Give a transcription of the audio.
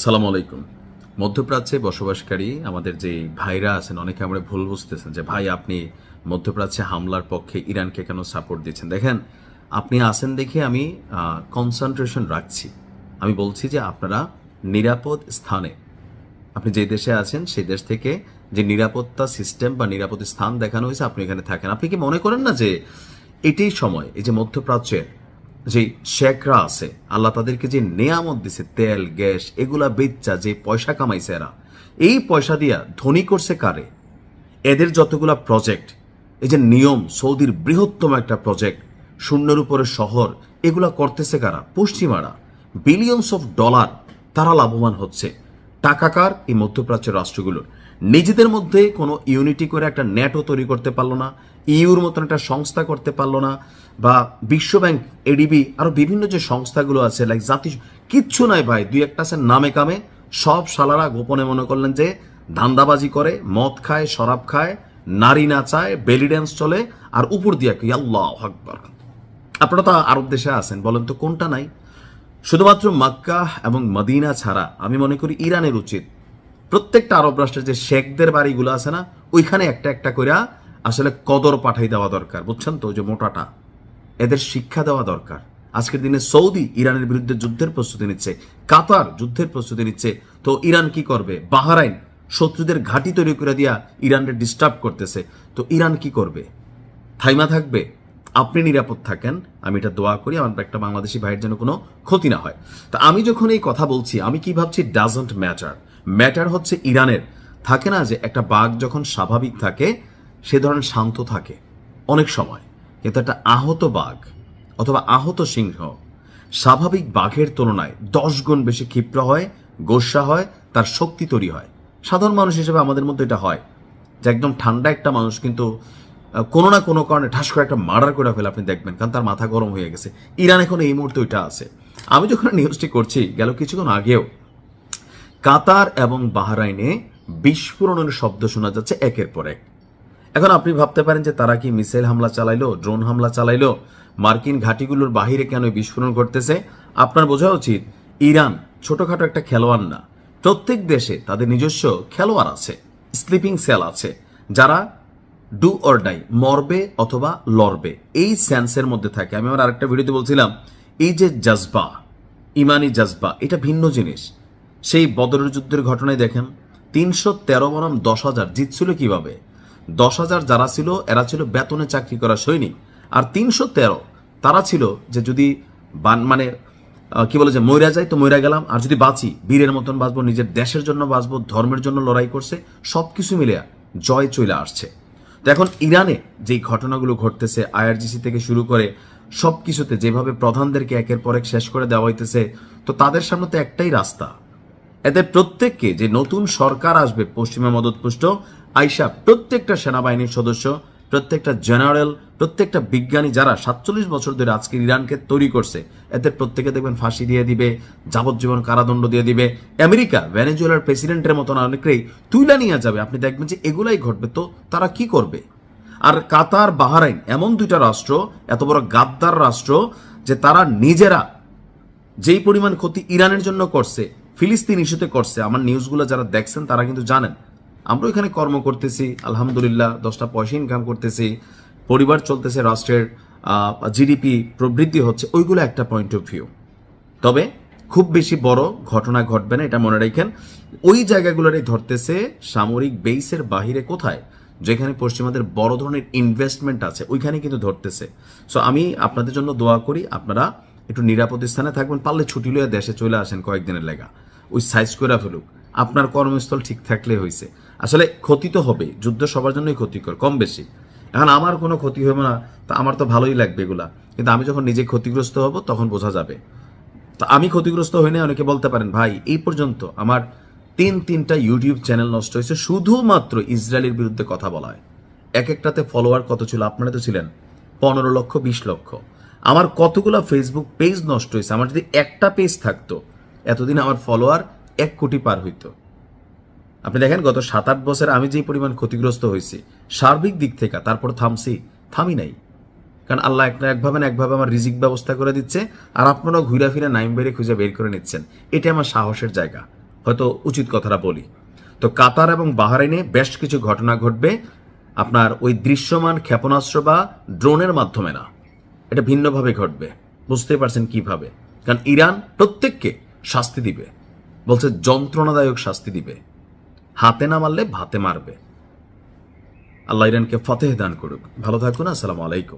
সালাম আলাইকুম। মধ্যপ্রাচ্যে বসবাসকারী আমাদের যে ভাইরা আছেন, অনেকে আমরা ভুল বুঝতেছেন যে ভাই আপনি মধ্যপ্রাচ্যে হামলার পক্ষে ইরানকে কেন সাপোর্ট দিচ্ছেন। দেখেন, আপনি আছেন দেখে আমি কনসেন্ট্রেশন রাখছি। আমি বলছি যে আপনারা নিরাপদ স্থানে, আপনি যে দেশে আছেন সেই দেশ থেকে যে নিরাপত্তা সিস্টেম বা নিরাপদ স্থান দেখানো হয়েছে আপনি এখানে থাকেন। আপনি কি মনে করেন না যে এটাই সময়, এই যে মধ্যপ্রাচ্যের যে শেখরা আছে, আল্লাহ তাদেরকে যে নেয়ামত দিছে, তেল গ্যাস এগুলা বেচা যে পয়সা কামাইছে, এরা এই পয়সা দিয়া ধনী করছে কারে? এদের যতগুলা প্রজেক্ট, এই যে নিয়ম, সৌদির বৃহত্তম একটা প্রজেক্ট, শূন্যের উপরে শহর, এগুলা করতেছে কারা? পশ্চিমারা। বিলিয়নস অফ ডলার তারা লাভবান হচ্ছে। টাকাকার এই মধ্যপ্রাচ্যের রাষ্ট্রগুলোর। নিজেদের মধ্যে কোনো ইউনিটি করে একটা নেটও তৈরি করতে পারলো না, ইউর মতন একটা সংস্থা করতে পারলো না, বা বিশ্বব্যাংক, এডিবি, আরো বিভিন্ন যে সংস্থাগুলো আছে লাইক কিচ্ছু নাই ভাই। দুই একটা আছে নামে কামে, সব শালারা গোপনে মনে করলেন যে ধান্দাবাজি করে, মদ খায়, শরাব খায়, নারী নাচায়, বেলি ড্যান্স চলে, আর উপর দিয়া কি আল্লাহু আকবার। আপনারা তো আরব দেশে আছেন, বলেন তো কোনটা নাই? শুধুমাত্র মক্কা এবং মদিনা ছাড়া আমি মনে করি ইরানের উচিত প্রত্যেকটা আরব রাষ্ট্রের যে শেখদের বাড়িগুলো আছে না, ওইখানে একটা একটা করে আসলে কদর পাঠাই দেওয়া দরকার। বুঝছেন তো, যে মোটাটা এদের শিক্ষা দেওয়া দরকার। আজকের দিনে সৌদি ইরানের বিরুদ্ধে যুদ্ধের প্রস্তুতি নিচ্ছে, কাতার যুদ্ধের প্রস্তুতি নিচ্ছে, তো ইরান কি করবে? বাহরাইন শত্রুদের ঘাঁটি তৈরি করে দিয়া ইরানকে ডিস্টার্ব করতেছে, তো ইরান কি করবে? থাইমা থাকবে? আপনি নিরাপদ থাকেন, আমি এটা দোয়া করি আমার একটা বাংলাদেশি ভাইয়ের যেন কোনো ক্ষতি না হয়। তা আমি যখন এই কথা বলছি, আমি কি ভাবছি? Doesn't matter. ম্যাটার হচ্ছে ইরানের, থাকে না যে একটা বাঘ যখন স্বাভাবিক থাকে সে ধরনের শান্ত থাকে অনেক সময়, কিন্তু একটা আহত বাঘ অথবা আহত সিংহ স্বাভাবিক বাঘের তুলনায় 10 গুণ বেশি ক্ষিপ্র হয়, গোস্বা হয়, তার শক্তি তৈরি হয়। সাধারণ মানুষ হিসেবে আমাদের মধ্যে এটা হয় যে একদম ঠান্ডা একটা মানুষ কিন্তু কোনো না কোনো কারণে ঠাস করে একটা মার্ডার করে ফেলে, আপনি দেখবেন, কারণ তার মাথা গরম হয়ে গেছে। ইরান এখন এই মুহূর্তে ওইটা আছে। আমি যখন নিউজটি করছি গেল কিছুক্ষণ আগেও কাতার এবং বাহরাইনে বিস্ফোরণের শব্দ শোনা যাচ্ছে একের পর এক। এখন আপনি ভাবতে পারেন যে তারা কি মিসাইল হামলা চালাইলো, ড্রোন হামলা চালাইলো, মার্কিন ঘাঁটিগুলোর বাহিরে কেন বিস্ফোরণ ঘটতেছে? আপনার বোঝা উচিত ইরান ছোটখাটো একটা খেলোয়াড় না। প্রত্যেক দেশে তাদের নিজস্ব খেলোয়াড় আছে, স্লিপিং সেল আছে, যারা ডু অর ডাই, মরবে অথবা লড়বে, এই সেন্সের মধ্যে থাকে। আমি আমার আরেকটা ভিডিওতে বলছিলাম, এই যে জজবা, ইমানি জজবা, এটা ভিন্ন জিনিস। সেই বদরের যুদ্ধের ঘটনায় দেখেন, 313 বনাম 10,000 জিতছিল কিভাবে? 10,000 যারা ছিল এরা ছিল বেতনে চাকরি করা সৈনিক, আর 313 তারা ছিল যে যদি মানে কি বলে যে মইরা যায় তো মইরা গেলাম, আর যদি বাঁচি বীরের মতন বাঁচবো, নিজের দেশের জন্য বাঁচবো, ধর্মের জন্য লড়াই করছে, সবকিছু মিলে জয় চলে আসছে। তো এখন ইরানে যেই ঘটনাগুলো ঘটতেছে, আইআরজিসি থেকে শুরু করে সবকিছুতে যেভাবে প্রধানদেরকে একের পর এক শেষ করে দেওয়া হইতেছে, তো তাদের সামনে তো একটাই রাস্তা, এদের প্রত্যেককে, যে নতুন সরকার আসবে পশ্চিমা মদতপুষ্ট, আইসা প্রত্যেকটা সেনাবাহিনীর সদস্য, প্রত্যেকটা জেনারেল, প্রত্যেকটা বিজ্ঞানী যারা 47 বছর ধরে আজকে ইরানকে তৈরি করছে, এদের প্রত্যেকে দেখবেন ফাঁসি দিয়ে দিবে, যাবজ্জীবন কারাদণ্ড দিয়ে দিবে। আমেরিকা ভেনেজুয়েলার প্রেসিডেন্টের মতন অনেকেই তুইলা নিয়ে যাবে। আপনি দেখবেন যে এগুলাই ঘটবে। তো তারা কি করবে? আর কাতার, বাহরাইন এমন দুইটা রাষ্ট্র, এত বড় গাদ্দার রাষ্ট্র, যে তারা নিজেরা যেই পরিমাণ ক্ষতি ইরানের জন্য করছে, ফিলিস্তিন ইস্যুতে করছে, আমার নিউজগুলো যারা দেখছেন তারা কিন্তু জানেন। আমরা এখানে কর্ম করতেছি, আলহামদুলিল্লাহ 10টা পয়সা ইনকাম করতেছি, পরিবার চলতেছে, রাষ্ট্রের জিডিপি প্রবৃদ্ধি হচ্ছে, ওইগুলো একটা পয়েন্ট অফ ভিউ। তবে খুব বেশি বড় ঘটনা ঘটবে না, এটা মনে রাখেন। ওই জায়গাগুলোরই ধরতেছে সামরিক বেইসের বাহিরে কোথায়, যেখানে পশ্চিমাদের বড় ধরনের ইনভেস্টমেন্ট আছে, ওইখানে কিন্তু ধরতেছে। সো আমি আপনাদের জন্য দোয়া করি আপনারা একটু নিরাপদ স্থানে থাকবেন, পারলে ছুটি লইয়া দেশে চলে আসেন কয়েকদিনের লেগা, ওই সাইজ করে ফেলুক, আপনার কর্মস্থল ঠিক থাকলে হয়েছে। আসলে ক্ষতি তো হবে, যুদ্ধ সবার জন্যই ক্ষতিকর কম বেশি। এখন আমার কোনো ক্ষতি হবে না, তা আমার তো ভালোই লাগবে এগুলা, কিন্তু আমি যখন নিজে ক্ষতিগ্রস্ত হব তখন বোঝা যাবে। তা আমি ক্ষতিগ্রস্ত হই না। অনেকে বলতে পারেন ভাই এই পর্যন্ত আমার তিনটা ইউটিউব চ্যানেল নষ্ট হয়েছে শুধুমাত্র ইসরায়েলের বিরুদ্ধে কথা বলা হয়। এক একটাতে ফলোয়ার কত ছিল? আপনারা তো ছিলেন 15 লক্ষ 20 লক্ষ। আমার কতগুলো ফেসবুক পেজ নষ্ট হয়েছে। আমার যদি একটা পেজ থাকতো এতদিন আমার ফলোয়ার 1 কোটি পার হইতো। আপনি দেখেন গত 7-8 বছর আমি যে পরিমাণ ক্ষতিগ্রস্ত হয়েছি সার্বিক দিক থেকে, তারপর থামি নাই, কারণ আল্লাহ একভাবে না একভাবে আমার রিজিক ব্যবস্থা করে দিচ্ছে, আর আপনারাও ঘুরে ফিরে নাইম বেড়ে খুঁজে বের করে নিচ্ছেন। এটা আমার সাহসের জায়গা। হয়তো উচিত কথাটা বলি। তো কাতার এবং বাহরাইনে বেশ কিছু ঘটনা ঘটবে, আপনার ওই দৃশ্যমান ক্ষেপণাস্ত্র বা ড্রোনের মাধ্যমে না, এটা ভিন্নভাবে ঘটবে। বুঝতেই পারছেন কিভাবে, কারণ ইরান প্রত্যেককে শাস্তি দিবে, বলছে যন্ত্রণাদায়ক শাস্তি দিবে, হাতে না মারলে ভাতে মারবে। আল্লাহ ইরানকে ফতেহ দান করুক। ভালো থাকুন। আসসালামু আলাইকুম।